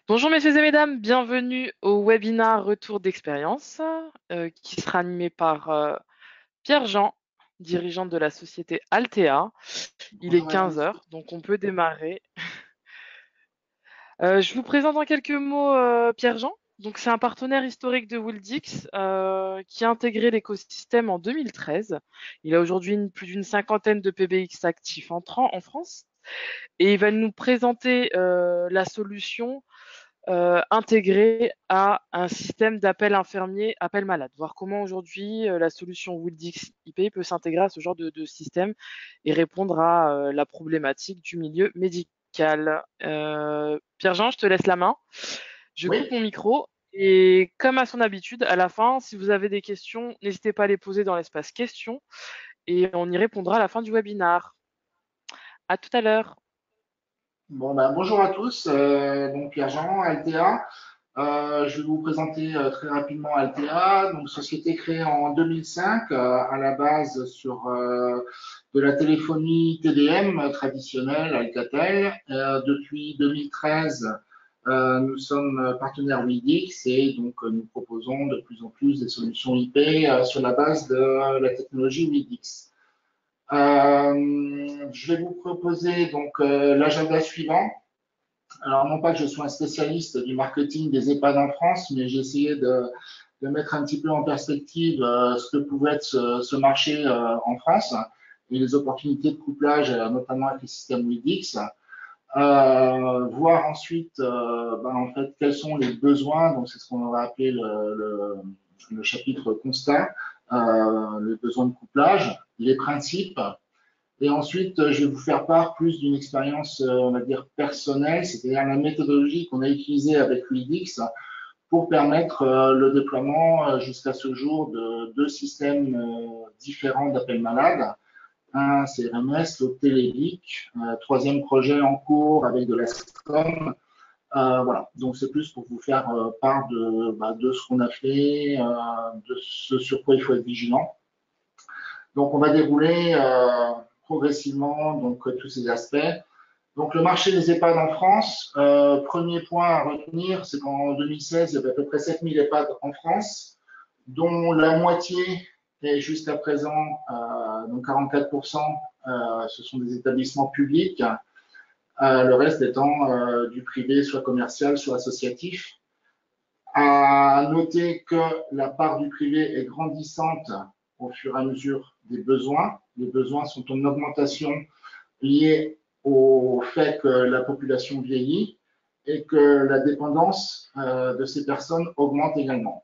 Bonjour messieurs et mesdames, bienvenue au webinaire Retour d'expérience qui sera animé par Pierre-Jean, dirigeant de la société Altea. Il est Bonjour à 15 tous. heures, donc on peut démarrer. Je vous présente en quelques mots Pierre-Jean. Donc c'est un partenaire historique de Wildix qui a intégré l'écosystème en 2013. Il a aujourd'hui plus d'une cinquantaine de PBX actifs en France et il va nous présenter la solution intégré à un système d'appel infirmier, appel malade. Voir comment aujourd'hui la solution Wildix IP peut s'intégrer à ce genre de système et répondre à la problématique du milieu médical. Pierre-Jean, je te laisse la main. Je coupe Oui, mon micro. Et comme à son habitude, à la fin, si vous avez des questions, n'hésitez pas à les poser dans l'espace questions et on y répondra à la fin du webinaire. À tout à l'heure. bonjour à tous. Donc Pierre-Jean, Altea. Je vais vous présenter très rapidement Altea, donc société créée en 2005 à la base sur de la téléphonie TDM traditionnelle Alcatel. Depuis 2013, nous sommes partenaires Widix et donc nous proposons de plus en plus des solutions IP sur la base de la technologie Widix. Je vais vous proposer donc l'agenda suivant. Alors, non pas que je sois un spécialiste du marketing des EHPAD en France, mais j'ai essayé de mettre un petit peu en perspective ce que pouvait être ce marché en France et les opportunités de couplage, notamment avec les systèmes Widix. Voir ensuite en fait, quels sont les besoins, donc c'est ce qu'on va appeler le chapitre constat, les besoins de couplage, les principes, et ensuite, je vais vous faire part plus d'une expérience, on va dire, personnelle, c'est-à-dire la méthodologie qu'on a utilisée avec Widix pour permettre le déploiement jusqu'à ce jour de deux systèmes différents d'appel malade. Un CRMS, l'autre Télévic, troisième projet en cours avec de la SCOM. Voilà, donc c'est plus pour vous faire part de ce qu'on a fait, de ce sur quoi il faut être vigilant. Donc, on va dérouler progressivement donc, tous ces aspects. Donc, le marché des EHPAD en France, premier point à retenir, c'est qu'en 2016, il y avait à peu près 7000 EHPAD en France, dont la moitié est jusqu'à présent, donc 44%, ce sont des établissements publics, le reste étant du privé, soit commercial, soit associatif. À noter que la part du privé est grandissante au fur et à mesure des besoins. Les besoins sont en augmentation liés au fait que la population vieillit et que la dépendance de ces personnes augmente également.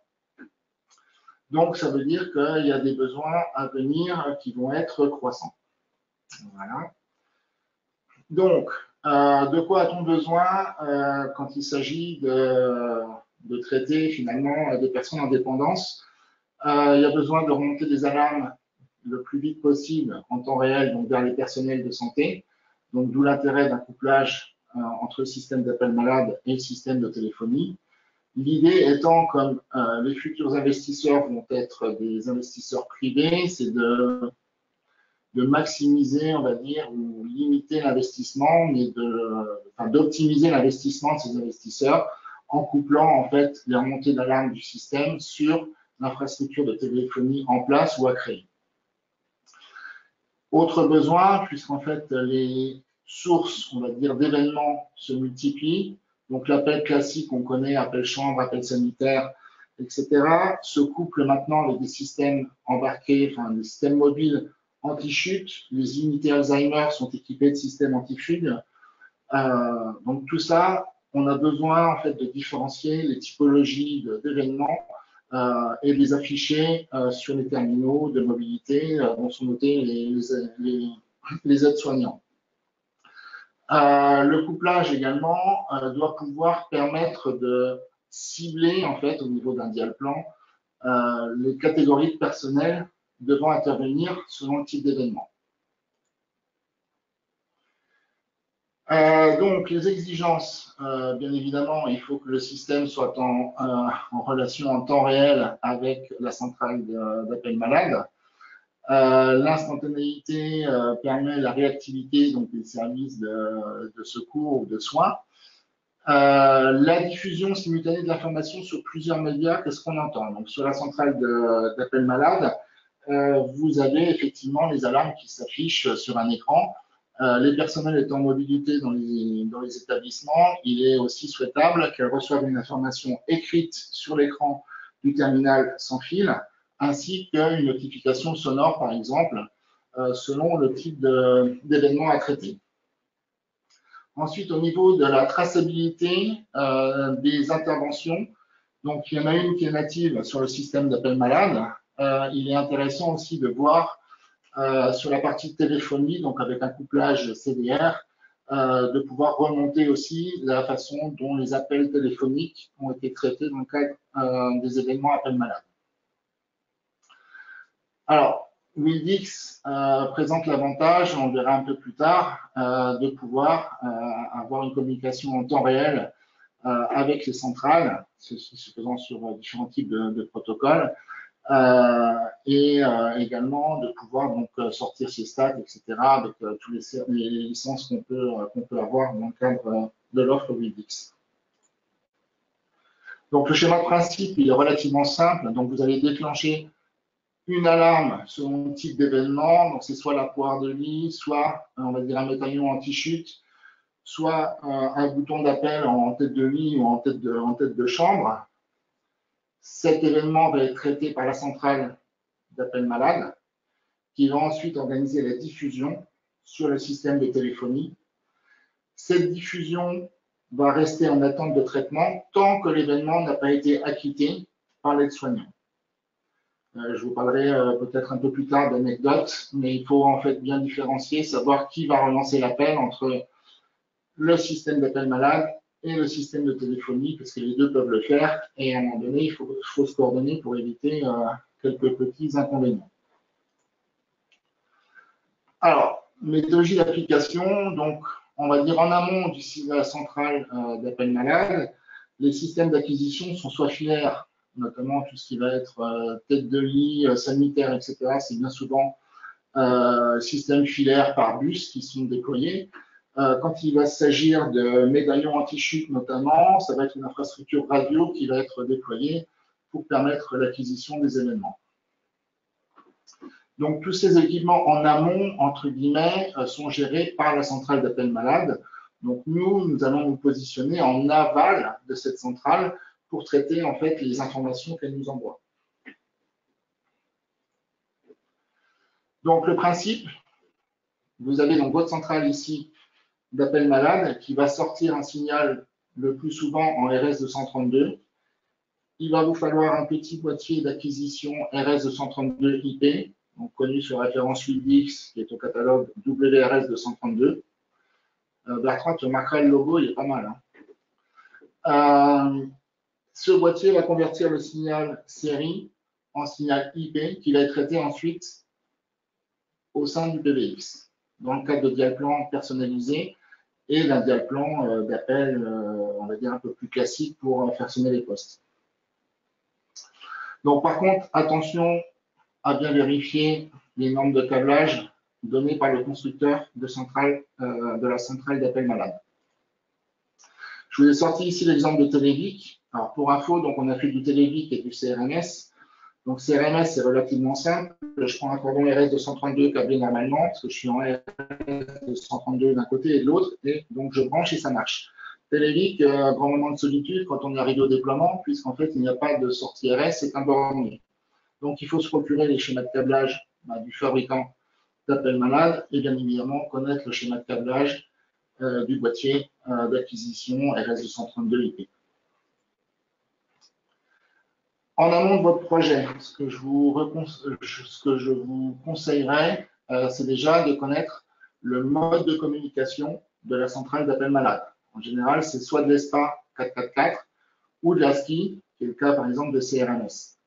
Donc, ça veut dire qu'il y a des besoins à venir qui vont être croissants. Voilà. Donc, de quoi a-t-on besoin quand il s'agit de traiter finalement des personnes en dépendance? Il y a besoin de remonter des alarmes le plus vite possible en temps réel, donc vers les personnels de santé. Donc, d'où l'intérêt d'un couplage entre le système d'appel malade et le système de téléphonie. L'idée étant, comme les futurs investisseurs vont être des investisseurs privés, c'est de maximiser, on va dire, ou limiter l'investissement, mais d'optimiser l'investissement de ces investisseurs en couplant en fait les remontées d'alarme du système sur l'infrastructure de téléphonie en place ou à créer. Autre besoin, puisqu'en fait les sources, on va dire, d'événements se multiplient, donc l'appel classique, on connaît, appel chambre, appel sanitaire, etc., se couple maintenant avec des systèmes embarqués, enfin des systèmes mobiles anti-chute. Les unités Alzheimer sont équipées de systèmes anti-fugue. Donc tout ça, on a besoin en fait de différencier les typologies d'événements et de les afficher sur les terminaux de mobilité dont sont notés les aides-soignants. Le couplage également doit pouvoir permettre de cibler en fait au niveau d'un dial-plan les catégories de personnel devant intervenir selon le type d'événement. Donc, les exigences, bien évidemment, il faut que le système soit en relation en temps réel avec la centrale d'appel malade. L'instantanéité permet la réactivité donc des services de secours ou de soins. La diffusion simultanée de l'information sur plusieurs médias, qu'est-ce qu'on entend? Donc, sur la centrale d'appel malade, vous avez effectivement les alarmes qui s'affichent sur un écran. Les personnels étant en mobilité dans les établissements, il est aussi souhaitable qu'elles reçoivent une information écrite sur l'écran du terminal sans fil, ainsi qu'une notification sonore, par exemple, selon le type d'événement à traiter. Ensuite, au niveau de la traçabilité des interventions, donc il y en a une qui est native sur le système d'appel malade. Il est intéressant aussi de voir sur la partie téléphonie, donc avec un couplage CDR, de pouvoir remonter aussi la façon dont les appels téléphoniques ont été traités dans le cadre des événements appel malade. Alors, Wildix présente l'avantage, on le verra un peu plus tard, de pouvoir avoir une communication en temps réel avec les centrales, se faisant sur différents types de protocoles, et également de pouvoir donc sortir ses stats, etc., avec tous les licences qu'on peut avoir dans le cadre de l'offre Wildix. Donc le schéma de principe, il est relativement simple. Donc vous allez déclencher une alarme selon le type d'événement. Donc c'est soit la poire de lit, soit on va dire un médaillon anti-chute, soit un bouton d'appel en tête de lit ou en tête de chambre. Cet événement va être traité par la centrale d'appel malade, qui va ensuite organiser la diffusion sur le système de téléphonie. Cette diffusion va rester en attente de traitement tant que l'événement n'a pas été acquitté par l'aide-soignant. Je vous parlerai peut-être un peu plus tard d'anecdotes, mais il faut en fait bien différencier, savoir qui va relancer l'appel entre le système d'appel malade et le système de téléphonie, parce que les deux peuvent le faire, et à un moment donné, il faut se coordonner pour éviter quelques petits inconvénients. Alors, méthodologie d'application, donc on va dire en amont de la centrale d'appel malade, les systèmes d'acquisition sont soit filaires, notamment tout ce qui va être tête de lit, sanitaire, etc. C'est bien souvent système filaire par bus qui sont déployés. Quand il va s'agir de médaillons anti-chute notamment, ça va être une infrastructure radio qui va être déployée pour permettre l'acquisition des événements. Donc, tous ces équipements en amont, entre guillemets, sont gérés par la centrale d'appel malade. Donc, nous allons nous positionner en aval de cette centrale pour traiter, en fait, les informations qu'elle nous envoie. Donc, le principe, vous avez donc votre centrale ici d'appel malade qui va sortir un signal le plus souvent en RS-232. Il va vous falloir un petit boîtier d'acquisition RS-232 IP, donc connu sur référence Wildix, qui est au catalogue WRS-232. Bertrand, tu remarqueras le logo, il est pas mal. Hein. Ce boîtier va convertir le signal série en signal IP qui va être traité ensuite au sein du PBX, dans le cadre de dial-plan personnalisé et d'un dial-plan d'appel, on va dire, un peu plus classique pour faire sonner les postes. Donc, par contre, attention à bien vérifier les normes de câblage données par le constructeur de la centrale d'appel malade. Je vous ai sorti ici l'exemple de Televic. Alors, pour info, donc, on a fait du Televic et du CRMS. Donc, CRMS, c'est relativement simple. Je prends un cordon RS-232 câblé normalement, parce que je suis en RS-232 d'un côté et de l'autre, et donc je branche et ça marche. Televic, grand moment de solitude quand on est arrivé au déploiement, puisqu'en fait, il n'y a pas de sortie RS, c'est un bornier. Donc, il faut se procurer les schémas de câblage du fabricant d'appel malade et bien évidemment connaître le schéma de câblage du boîtier d'acquisition RS-232 IP. En amont de votre projet, ce que je vous conseillerais, c'est déjà de connaître le mode de communication de la centrale d'appel malade. En général, c'est soit de l'ESPA 444 ou de l'ASCII, qui est le cas par exemple de CRMS.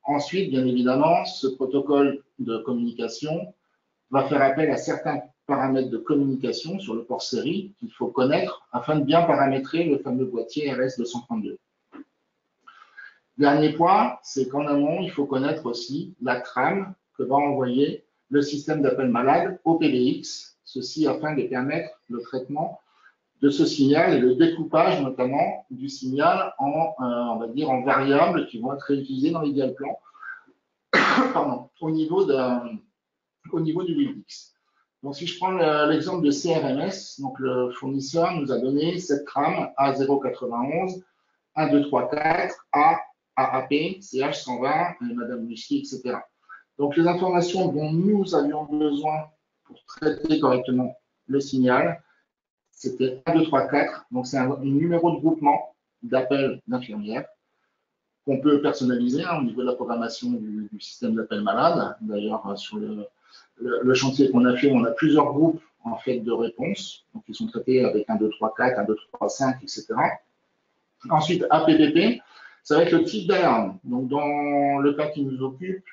Ensuite, bien évidemment, ce protocole de communication va faire appel à certains paramètres de communication sur le port série qu'il faut connaître afin de bien paramétrer le fameux boîtier RS-232. Dernier point, c'est qu'en amont, il faut connaître aussi la trame que va envoyer le système d'appel malade au PBX, ceci afin de permettre le traitement de ce signal et le découpage notamment du signal en, on va dire, en variables qui vont être réutilisées dans les dial-plans pardon, au niveau du WinDix. Donc, si je prends l'exemple de CRMS, donc le fournisseur nous a donné cette trame A091, 1, 2, 3, 4, A, AAP, CH120, Madame Musky, etc. Donc, les informations dont nous avions besoin pour traiter correctement le signal, c'était 1, 2, 3, 4. Donc, c'est un numéro de groupement d'appel d'infirmière qu'on peut personnaliser au niveau de la programmation du système d'appel malade. D'ailleurs, sur le chantier qu'on a fait, on a plusieurs groupes en fait de réponses, donc ils sont traités avec 1, 2, 3, 4, 1, 2, 3, 5, etc. Ensuite, APPP, ça va être le type d'alarme. Donc, dans le cas qui nous occupe,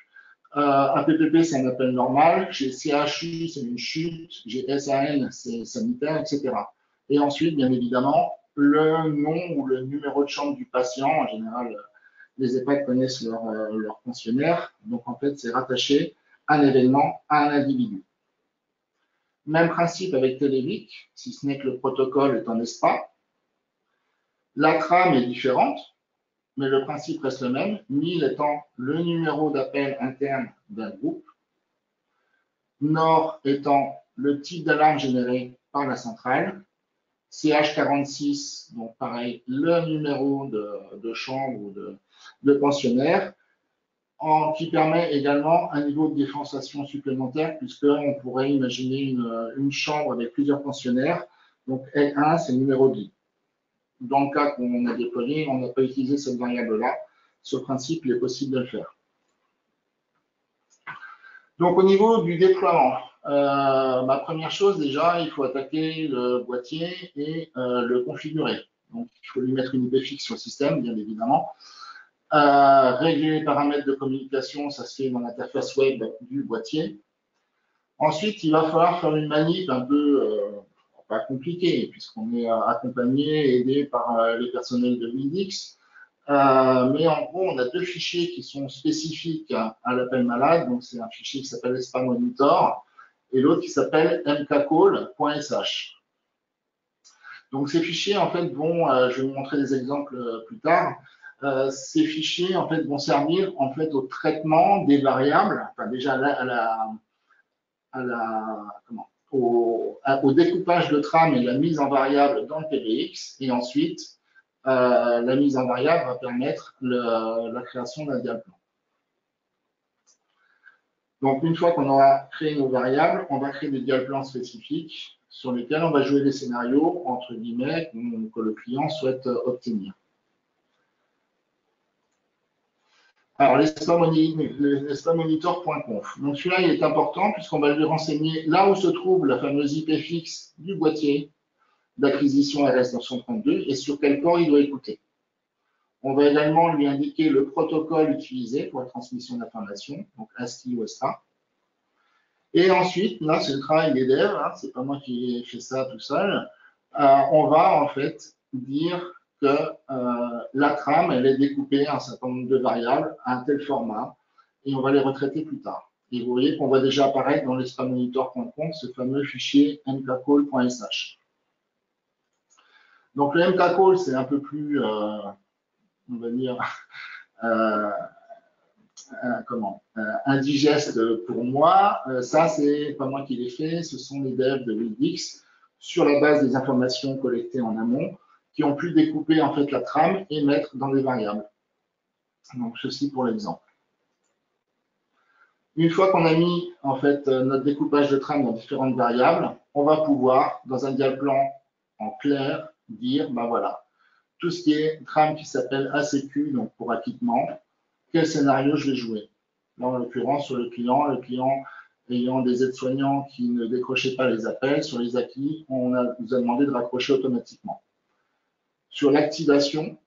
APPP, c'est un appel normal. Chez CHU, c'est une chute. J'ai SAN, c'est sanitaire, etc. Et ensuite, bien évidemment, le nom ou le numéro de chambre du patient. En général, les EHPAD connaissent leur pensionnaire. Donc, en fait, c'est rattaché à un événement, à un individu. Même principe avec Télévic, si ce n'est que le protocole est en ESPA. La trame est différente, mais le principe reste le même. 1000 étant le numéro d'appel interne d'un groupe. Nord étant le type d'alarme généré par la centrale. CH46, donc pareil, le numéro de chambre ou de pensionnaire, qui permet également un niveau de défenstration supplémentaire, puisqu'on pourrait imaginer une chambre avec plusieurs pensionnaires. Donc L1, c'est le numéro de lit. Dans le cas qu'on a déployé, on n'a pas utilisé cette variable-là. Ce principe, il est possible de le faire. Donc, au niveau du déploiement, ma première chose, déjà, il faut attaquer le boîtier et le configurer. Donc, il faut lui mettre une IP fixe sur le système, bien évidemment. Régler les paramètres de communication, ça se fait dans l'interface web du boîtier. Ensuite, il va falloir faire une manip un peu pas compliquée, puisqu'on est accompagné, aidé par les personnels de Windix. Mais en gros, on a deux fichiers qui sont spécifiques à l'appel malade. Donc, c'est un fichier qui s'appelle SPA Monitor et l'autre qui s'appelle mkcall.sh. Donc, ces fichiers, en fait, vont, je vais vous montrer des exemples plus tard. Ces fichiers, en fait, vont servir, en fait, au traitement des variables, enfin, déjà au découpage de trame et la mise en variable dans le PBX, et ensuite, la mise en variable va permettre la création d'un dial-plan. Donc, une fois qu'on aura créé nos variables, on va créer des dial-plans spécifiques sur lesquels on va jouer des scénarios, entre guillemets, que le client souhaite obtenir. Alors, l'espamonitor.conf. Donc, celui-là, il est important puisqu'on va lui renseigner là où se trouve la fameuse IP fixe du boîtier d'acquisition RS932 et sur quel port il doit écouter. On va également lui indiquer le protocole utilisé pour la transmission d'informations, donc ASCII ou ESTA. Et ensuite, là, c'est le travail des devs, hein, c'est pas moi qui ai fait ça tout seul. On va en fait dire que la trame, elle est découpée en un certain nombre de variables à un tel format, et on va les retraiter plus tard. Et vous voyez qu'on voit déjà apparaître dans l'espamonitor.conf ce fameux fichier mkcall.sh. Donc le mkcall, c'est un peu plus, on va dire, indigeste pour moi. Ça, c'est pas moi qui l'ai fait, ce sont les devs de Windix sur la base des informations collectées en amont qui ont pu découper en fait la trame et mettre dans des variables. Donc ceci pour l'exemple. Une fois qu'on a mis en fait notre découpage de trame dans différentes variables, on va pouvoir dans un dial-plan en clair dire ben voilà, tout ce qui est trame qui s'appelle ACQ, donc pour acquittement, quel scénario je vais jouer. Là, en l'occurrence, sur le client ayant des aides-soignants qui ne décrochaient pas les appels, sur les acquis, on nous a demandé de raccrocher automatiquement. Sur l'activation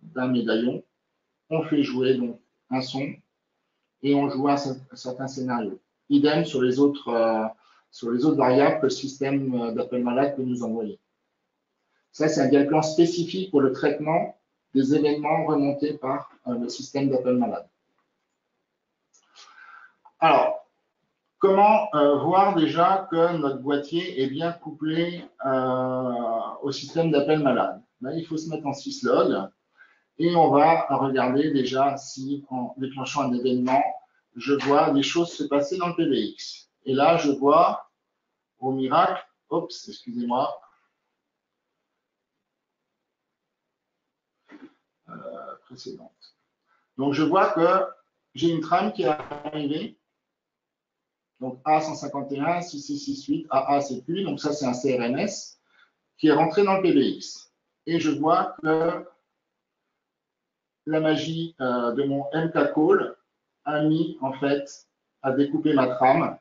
d'un médaillon, on fait jouer donc un son et on joue un certain scénario. Idem sur les autres variables que le système d'appel malade peut nous envoyer. Ça, c'est un dial-plan spécifique pour le traitement des événements remontés par le système d'appel malade. Alors, Comment voir déjà que notre boîtier est bien couplé au système d'appel malade? Ben, il faut se mettre en syslog et on va regarder déjà si, en déclenchant un événement, je vois des choses se passer dans le PBX. Et là, je vois, au miracle, oups, excusez-moi, précédente. Donc, je vois que j'ai une trame qui est arrivée. Donc, A151, 6668, AACQ, donc ça, c'est un CRMS qui est rentré dans le PBX. Et je vois que la magie de mon MK-Call a mis, en fait, à découper ma trame.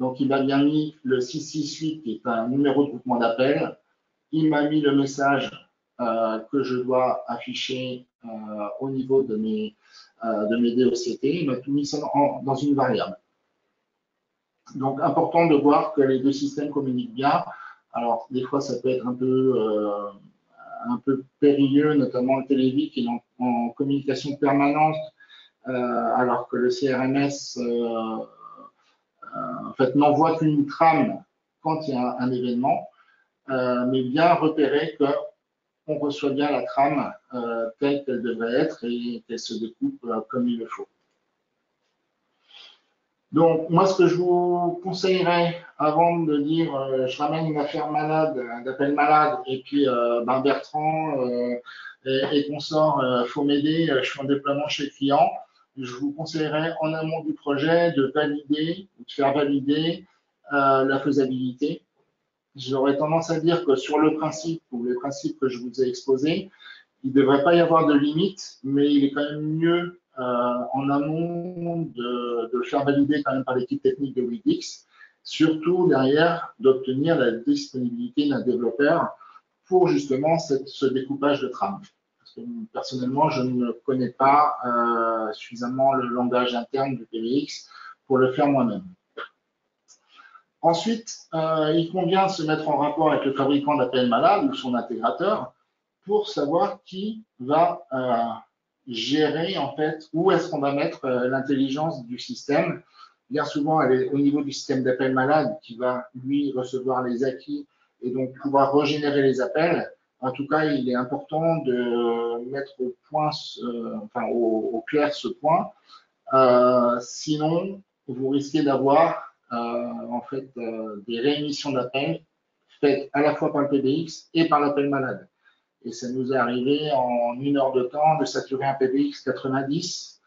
Donc, il m'a bien mis le 668, qui est un numéro de groupement d'appel. Il m'a mis le message que je dois afficher au niveau de mes DOCT. Il m'a tout mis ça dans une variable. Donc, important de voir que les deux systèmes communiquent bien. Alors, des fois, ça peut être un peu périlleux, notamment le Télévi qui est en communication permanente, alors que le CRMS en fait, n'envoie qu'une trame quand il y a un événement, mais bien repérer qu'on reçoit bien la trame telle qu'elle devrait être et qu'elle se découpe comme il le faut. Donc, moi, ce que je vous conseillerais avant de dire je ramène une affaire malade, d'appel malade, et puis ben Bertrand et consorts, faut m'aider, je suis en déploiement chez le client, je vous conseillerais en amont du projet de valider, de faire valider la faisabilité. J'aurais tendance à dire que sur le principe ou les principes que je vous ai exposés, il ne devrait pas y avoir de limite, mais il est quand même mieux en amont de le faire valider quand même par l'équipe technique de Wildix, surtout derrière d'obtenir la disponibilité d'un développeur pour justement ce découpage de trame. Parce que personnellement, je ne connais pas suffisamment le langage interne du PBX pour le faire moi-même. Ensuite, il convient de se mettre en rapport avec le fabricant d'appel malade ou son intégrateur pour savoir qui va gérer en fait où est-ce qu'on va mettre l'intelligence du système. Bien souvent, elle est au niveau du système d'appel malade qui va lui recevoir les acquis et donc pouvoir régénérer les appels. En tout cas, il est important de mettre au point, enfin au clair ce point. Sinon, vous risquez d'avoir en fait des réémissions d'appels faites à la fois par le PBX et par l'appel malade. Et ça nous est arrivé en 1 heure de temps de saturer un PBX 90,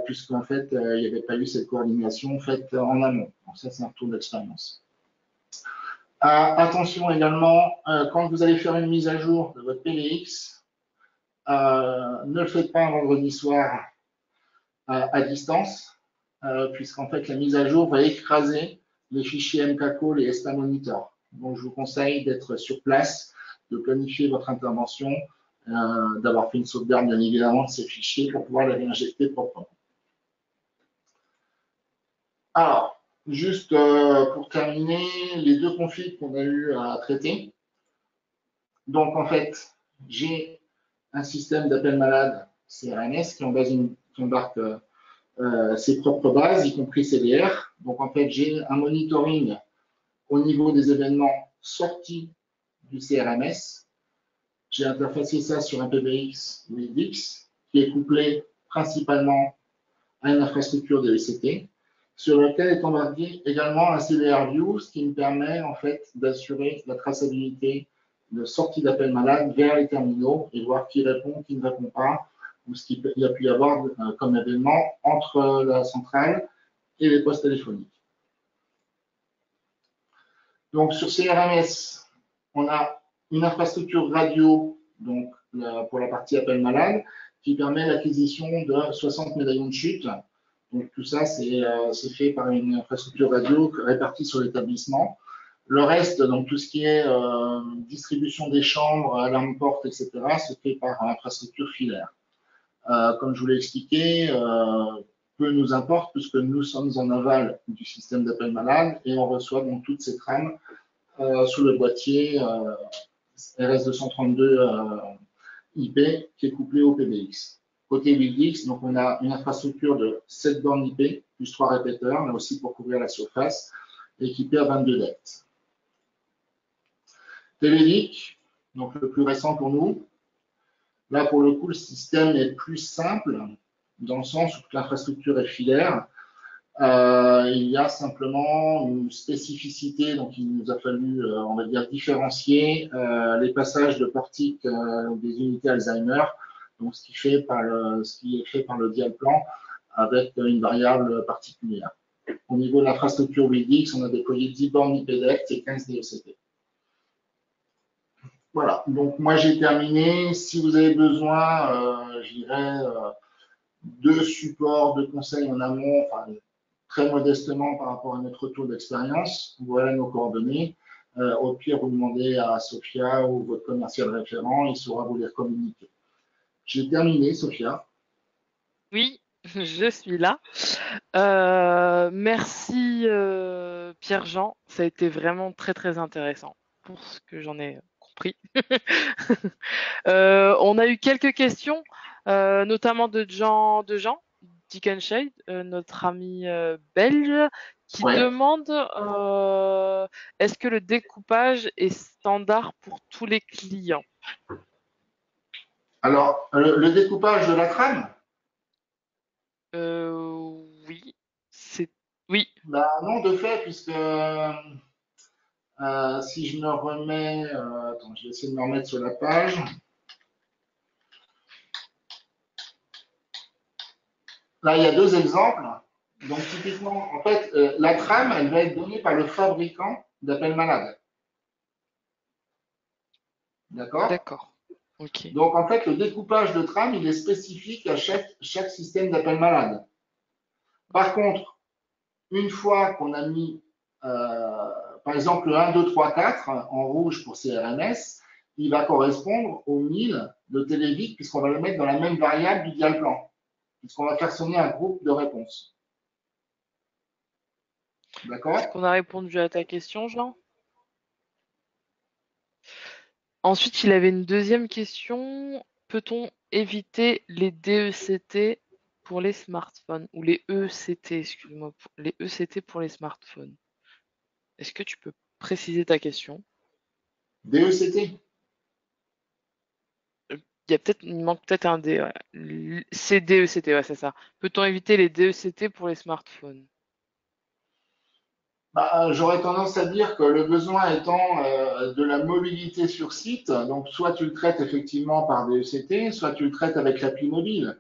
puisqu'en fait, il n'y avait pas eu cette coordination faite en amont. Donc ça, c'est un retour d'expérience. Attention également, quand vous allez faire une mise à jour de votre PBX, ne le faites pas un vendredi soir à distance, puisqu'en fait, la mise à jour va écraser les fichiers MK-Call et ESTA Monitor. Donc, je vous conseille d'être sur place, de planifier votre intervention, d'avoir fait une sauvegarde, bien évidemment, de ces fichiers pour pouvoir les réinjecter proprement. Alors, juste pour terminer, les deux configs qu'on a eu à traiter. Donc, en fait, j'ai un système d'appel malade CRMS qui embarque ses propres bases, y compris CDR. Donc, en fait, j'ai un monitoring au niveau des événements sortis du CRMS. J'ai interfacé ça sur un PBX Wildix qui est couplé principalement à une infrastructure de ECT, sur lequel est embarqué également un CDR View, ce qui me permet en fait d'assurer la traçabilité de sortie d'appel malade vers les terminaux et voir qui répond, qui ne répond pas, ou ce qu'il y a pu y avoir comme événement entre la centrale et les postes téléphoniques. Donc sur CRMS, on a une infrastructure radio, donc pour la partie appel malade, qui permet l'acquisition de 60 médaillons de chute. Donc tout ça, c'est fait par une infrastructure radio répartie sur l'établissement. Le reste, donc tout ce qui est distribution des chambres, alarme porte, etc., se fait par infrastructure filaire. Comme je vous l'ai expliqué, peu nous importe puisque nous sommes en aval du système d'appel malade et on reçoit donc toutes ces trames sous le boîtier RS232 IP qui est couplé au PBX. Côté Wildix, donc on a une infrastructure de 7 bornes IP, plus 3 répéteurs, mais aussi pour couvrir la surface, équipée à 22 decks. Télélic, donc le plus récent pour nous. Là, pour le coup, le système est plus simple, dans le sens où toute l'infrastructure est filaire. Il y a simplement une spécificité, donc il nous a fallu, on va dire, différencier les passages de portique des unités Alzheimer, donc ce qui est fait par le dial plan avec une variable particulière. Au niveau de l'infrastructure Wildix, on a déployé 10 bornes IPDECT et 15 DECT. Voilà, donc moi j'ai terminé. Si vous avez besoin, je dirais, de support, de conseils en amont, enfin, très modestement par rapport à notre retour d'expérience, voilà nos coordonnées. Au pire, vous demandez à Sophia ou votre commercial référent, il saura vous les communiquer. J'ai terminé, Sophia. Oui, je suis là. Merci Pierre-Jean, ça a été vraiment très très intéressant pour ce que j'en ai compris. On a eu quelques questions, notamment de Jean Dickenshade, notre ami belge, qui Ouais. demande est-ce que le découpage est standard pour tous les clients? Alors, le découpage de la trame, Oui, c'est oui, bah, non, de fait, puisque si je me remets, attends, je vais essayer de me remettre sur la page. Là, il y a deux exemples. Donc, typiquement, en fait, la trame, elle va être donnée par le fabricant d'appel malade. D'accord? d'accord, ok. Donc, en fait, le découpage de trame, il est spécifique à chaque système d'appel malade. Par contre, une fois qu'on a mis, par exemple, le 1, 2, 3, 4 en rouge pour CRMS, il va correspondre aux 1000 de Télévic, puisqu'on va le mettre dans la même variable du dial plan, puisqu'on va faire sonner un groupe de réponses. Est-ce D'accord? qu'on a répondu à ta question, Jean? Ensuite, il avait une deuxième question. Peut-on éviter les DECT pour les smartphones ou les ECT, excuse-moi, les ECT pour les smartphones? Est-ce que tu peux préciser ta question? DECT. Il manque peut-être un D. Ouais. C'est DECT, ouais, c'est ça. Peut-on éviter les DECT pour les smartphones? Bah, j'aurais tendance à dire que le besoin étant de la mobilité sur site, donc soit tu le traites effectivement par DECT, soit tu le traites avec l'appli mobile.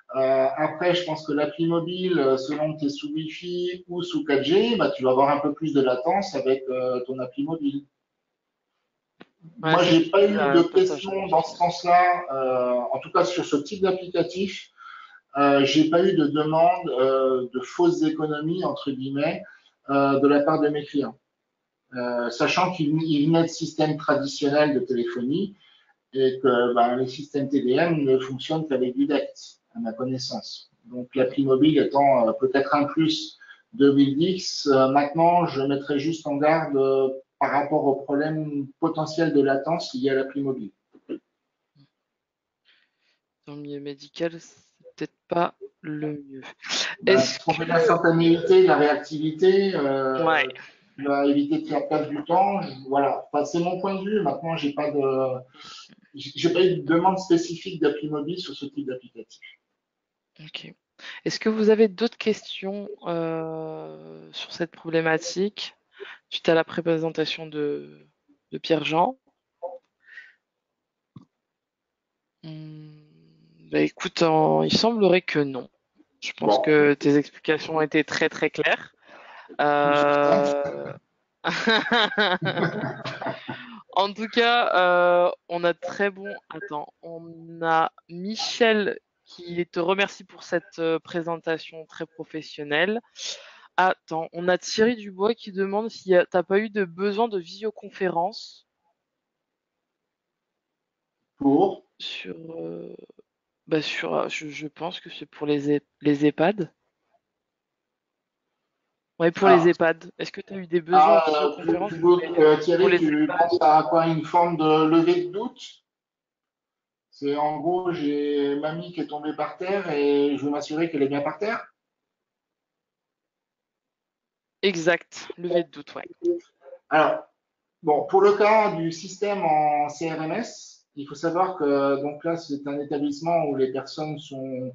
Après, je pense que l'appli mobile, selon que tu es sous Wi-Fi ou sous 4G, bah, tu vas avoir un peu plus de latence avec ton appli mobile. Ouais, Moi, c'est ce j'ai qu'il pas disait eu à de la passage de questions dans ce Wi-Fi. sens-là, en tout cas sur ce type d'applicatif. J'ai pas eu de demande de fausses économies, entre guillemets, de la part de mes clients. Sachant qu'ils venaient de systèmes traditionnels de téléphonie et que ben, les systèmes TDM ne fonctionnent qu'avec du DECT, à ma connaissance. Donc l'appli mobile étant peut-être un plus de Wildix, maintenant je mettrai juste en garde par rapport au problème potentiel de latence lié à l'appli mobile. Dans le milieu médical, c'est peut-être pas le mieux. Ben, Est-ce trouver que... l'instantanéité, la réactivité, Ouais, tu vas éviter de faire perdre du temps. Voilà, enfin, c'est mon point de vue. Maintenant, j'ai pas eu de demande spécifique d'appli mobile sur ce type d'applicatif. ok. Est-ce que vous avez d'autres questions sur cette problématique suite à la présentation de Pierre-Jean? Hmm, bah écoute, il semblerait que non. Je pense Bon, que tes explications ont été très très claires. plus sur ça. Euh, En tout cas, on a très bon. Attends, on a Michel qui te remercie pour cette présentation très professionnelle. Attends, on a Thierry Dubois qui demande si t'as pas eu de besoin de visioconférence Pour. sur, je pense que c'est pour les EHPAD. Ouais, pour les Ah, EHPAD. Est-ce que tu as eu des besoins de visioconférence pour les Thierry, EHPAD? tu penses à quoi? Une forme de levée de doute? C'est en gros, j'ai mamie qui est tombée par terre et je veux m'assurer qu'elle est bien par terre. Exact, levé de doute, ouais. Alors, bon, pour le cas du système en CRMS, il faut savoir que donc là, c'est un établissement où les personnes sont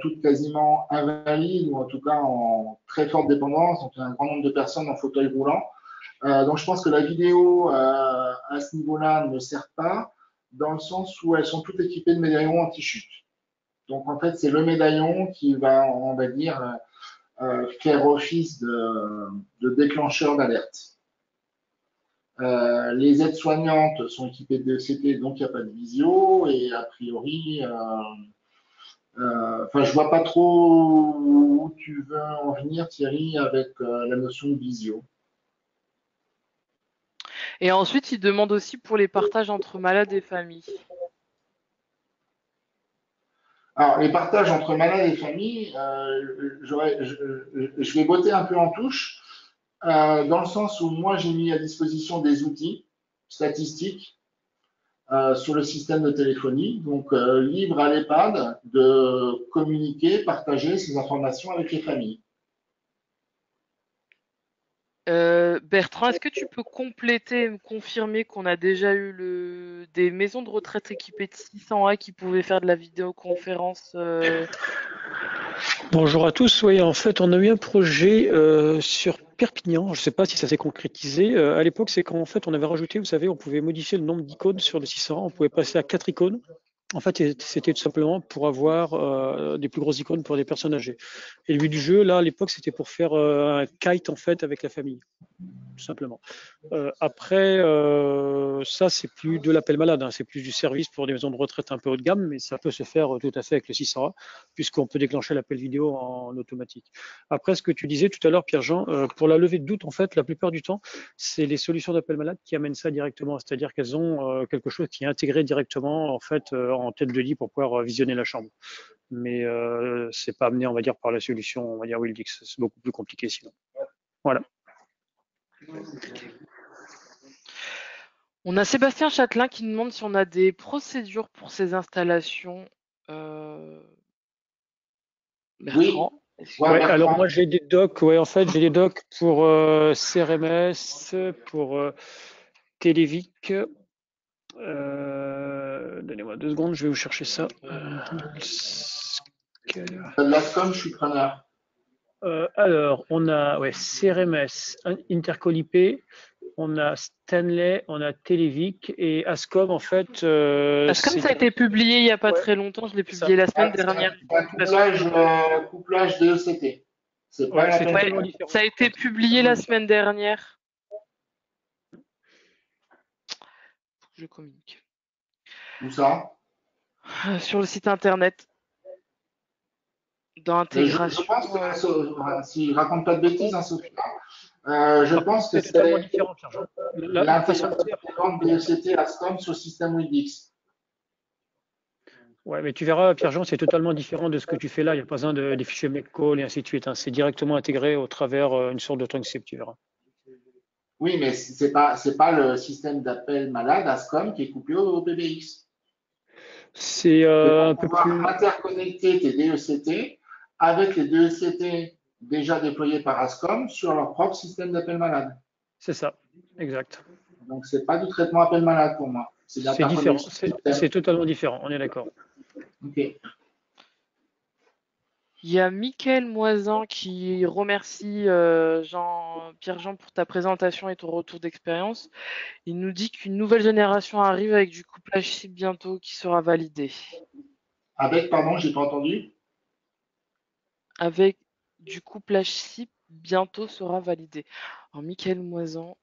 toutes quasiment invalides ou en tout cas en très forte dépendance, donc il y a un grand nombre de personnes en fauteuil roulant. Donc je pense que la vidéo à ce niveau-là ne sert pas, dans le sens où elles sont toutes équipées de médaillons anti-chute. Donc en fait, c'est le médaillon qui va, on va dire, faire office de déclencheur d'alerte. Les aides-soignantes sont équipées de DECT, donc il n'y a pas de visio, et a priori, je vois pas trop où tu veux en venir, Thierry, avec la notion de visio. Et ensuite, il demande aussi pour les partages entre malades et familles. Alors, les partages entre malades et familles, je vais botter un peu en touche, dans le sens où moi, j'ai mis à disposition des outils statistiques sur le système de téléphonie, donc libre à l'EHPAD de communiquer, partager ces informations avec les familles. Bertrand, est-ce que tu peux compléter et me confirmer qu'on a déjà eu des maisons de retraite équipées de 600A qui pouvaient faire de la vidéoconférence Bonjour à tous. Oui, en fait, on a eu un projet sur Perpignan. Je ne sais pas si ça s'est concrétisé. À l'époque, c'est quand en fait on avait rajouté, vous savez, on pouvait modifier le nombre d'icônes sur le 600. On pouvait passer à 4 icônes. En fait, c'était tout simplement pour avoir des plus grosses icônes pour des personnes âgées. Et le but du jeu, là, à l'époque, c'était pour faire un kite en fait avec la famille, tout simplement. Après, ça, c'est plus de l'appel malade, hein, c'est plus du service pour des maisons de retraite un peu haut de gamme, mais ça peut se faire tout à fait avec le 600A, puisqu'on peut déclencher l'appel vidéo en automatique. Après, ce que tu disais tout à l'heure, Pierre-Jean, pour la levée de doute, en fait, la plupart du temps, c'est les solutions d'appel malade qui amènent ça directement, c'est-à-dire qu'elles ont quelque chose qui est intégré directement, en fait, en tête de lit pour pouvoir visionner la chambre. Mais c'est pas amené, on va dire, par la solution, on va dire Wildix. C'est beaucoup plus compliqué sinon. Voilà. On a Sébastien Châtelain qui nous demande si on a des procédures pour ces installations. Oui, Bertrand, Ouais, alors Bertrand. moi j'ai des docs, ouais, en fait j'ai des docs pour CRMS, pour Télévic. Donnez-moi 2 secondes, je vais vous chercher ça. L'ASCOM, je suis preneur. Alors, on a ouais, CRMS, Intercol IP, on a Stanley, on a Televic et Ascom en fait. parce que comme ça a été publié il n'y a pas Ouais, très longtemps, je l'ai ça. publié la semaine C'est dernière. un couplage DECT. C'est pas Ouais, la c'est peine. totalement Ouais, différent. ça a été publié la semaine dernière. Faut que je communique. Où ça? Sur le site internet dans Je intégration. pense que, si je raconte pas de bêtises, Contre, hein, Sophie, je par contre, pense que c'est totalement c'est différent, Pierre-Jean. La façon de l'intégration faire. de DECT ASCOM sur le système Windix. Ouais, mais tu verras, Pierre-Jean, c'est totalement différent de ce que tu fais là. Il n'y a pas besoin des fichiers make-call et ainsi de suite, hein. C'est directement intégré au travers une sorte de transcript, tu verras. Oui, mais c'est pas le système d'appel malade ASCOM qui est couplé au PBX. C'est C'est pour un peu pouvoir plus. interconnecter tes DECT avec les DECT déjà déployés par ASCOM sur leur propre système d'appel malade. C'est ça, exact. Donc, c'est pas du traitement appel malade pour moi. C'est de C'est différent, l'interconnexion c'est système. totalement différent, on est d'accord. Ok. Il y a Mickaël Moisan qui remercie Pierre-Jean pour ta présentation et ton retour d'expérience. Il nous dit qu'une nouvelle génération arrive avec du couplage cible bientôt qui sera validé. Avec, pardon, j'ai pas entendu. Avec du couplage cible bientôt sera validé. Alors Mickaël Moisan,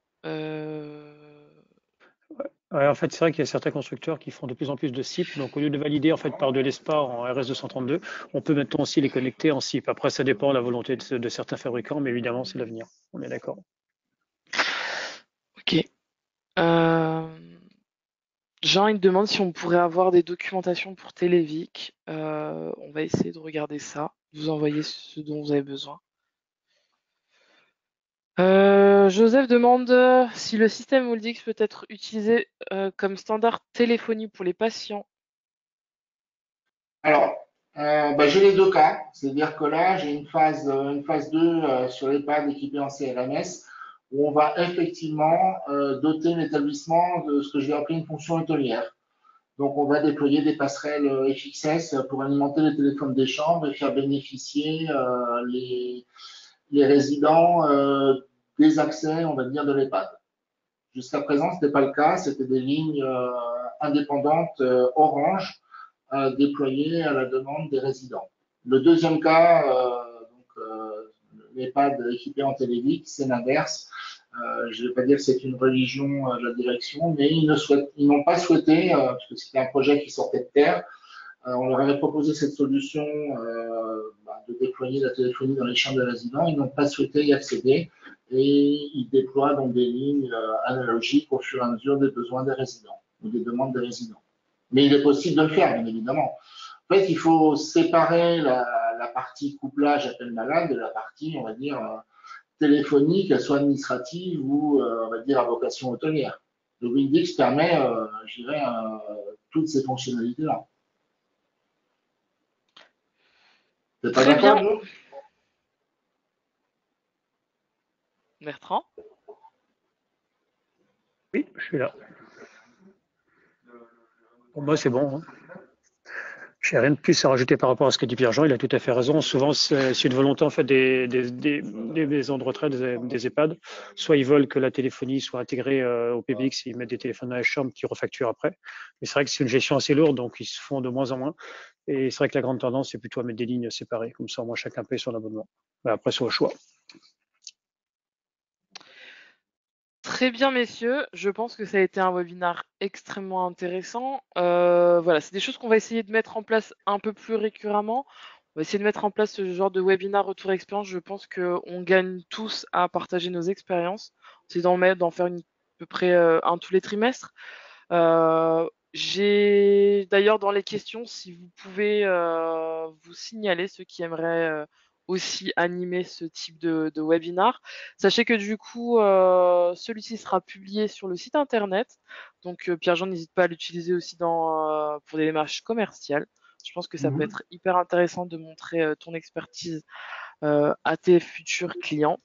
Ouais, en fait, c'est vrai qu'il y a certains constructeurs qui font de plus en plus de SIP. Donc, au lieu de valider en fait par de l'ESPA en RS232, on peut maintenant aussi les connecter en SIP. Après, ça dépend de la volonté de certains fabricants, mais évidemment, c'est l'avenir. On est d'accord. ok. Jean, il me demande si on pourrait avoir des documentations pour Télévic. On va essayer de regarder ça, vous envoyer ce dont vous avez besoin. Joseph demande si le système Moldix peut être utilisé comme standard téléphonie pour les patients Alors, j'ai les deux cas, c'est-à-dire que là, j'ai une phase 2 sur l'EHPAD équipé en CRMS, où on va effectivement doter l'établissement de ce que je vais appeler une fonction hôtelière. Donc, on va déployer des passerelles FXS pour alimenter les téléphones des chambres et faire bénéficier les résidents des accès, on va dire, de l'EHPAD. Jusqu'à présent, ce n'était pas le cas, c'était des lignes indépendantes Orange déployées à la demande des résidents. Le deuxième cas, l'EHPAD équipé en télévic, c'est l'inverse. Je ne vais pas dire que c'est une religion de la direction, mais ils n'ont pas souhaité, parce que c'était un projet qui sortait de terre, on leur avait proposé cette solution de déployer la téléphonie dans les chambres de résidents. Ils n'ont pas souhaité y accéder et ils déploient donc des lignes analogiques au fur et à mesure des besoins des résidents ou des demandes des résidents. Mais il est possible de le faire, bien évidemment. En fait, il faut séparer la partie couplage appel malade de la partie, on va dire, téléphonique, qu'elle soit administrative ou, on va dire, à vocation hôtelière. Le Windix permet, je dirais, toutes ces fonctionnalités-là. T'es pas Très d'accord, bien, Joe? Bertrand. Oui, je suis là. Pour moi, c'est bon, hein. Je n'ai rien de plus à rajouter par rapport à ce que dit Pierre-Jean. Il a tout à fait raison. Souvent, c'est une volonté en fait des maisons de retraite, des EHPAD. Soit ils veulent que la téléphonie soit intégrée au PBX et ils mettent des téléphones dans la chambre qui refacturent après. Mais c'est vrai que c'est une gestion assez lourde, donc ils se font de moins en moins. Et c'est vrai que la grande tendance, c'est plutôt à mettre des lignes séparées. Comme ça, au moins, chacun paye son abonnement. Mais après, c'est au choix. Très bien, messieurs. Je pense que ça a été un webinaire extrêmement intéressant. Voilà, c'est des choses qu'on va essayer de mettre en place un peu plus récurremment. On va essayer de mettre en place ce genre de webinaire retour expérience. Je pense qu'on gagne tous à partager nos expériences. C'est d'en faire à peu près un tous les trimestres. J'ai d'ailleurs dans les questions, si vous pouvez vous signaler ceux qui aimeraient aussi animer ce type de webinar. Sachez que du coup, celui-ci sera publié sur le site internet. Donc Pierre-Jean, n'hésite pas à l'utiliser aussi pour des démarches commerciales. Je pense que ça peut Mhm. être hyper intéressant de montrer ton expertise à tes futurs clients.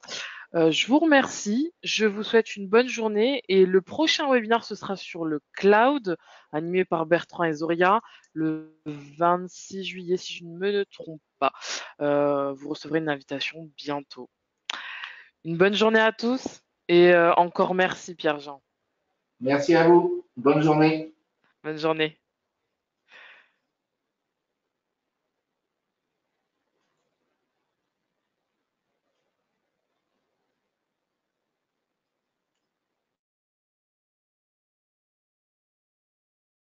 Je vous remercie, je vous souhaite une bonne journée et le prochain webinaire ce sera sur le cloud animé par Bertrand et Zoria le 26 juillet si je ne me trompe pas. Vous recevrez une invitation bientôt. Une bonne journée à tous et encore merci Pierre-Jean. Merci à vous. Bonne journée. Bonne journée.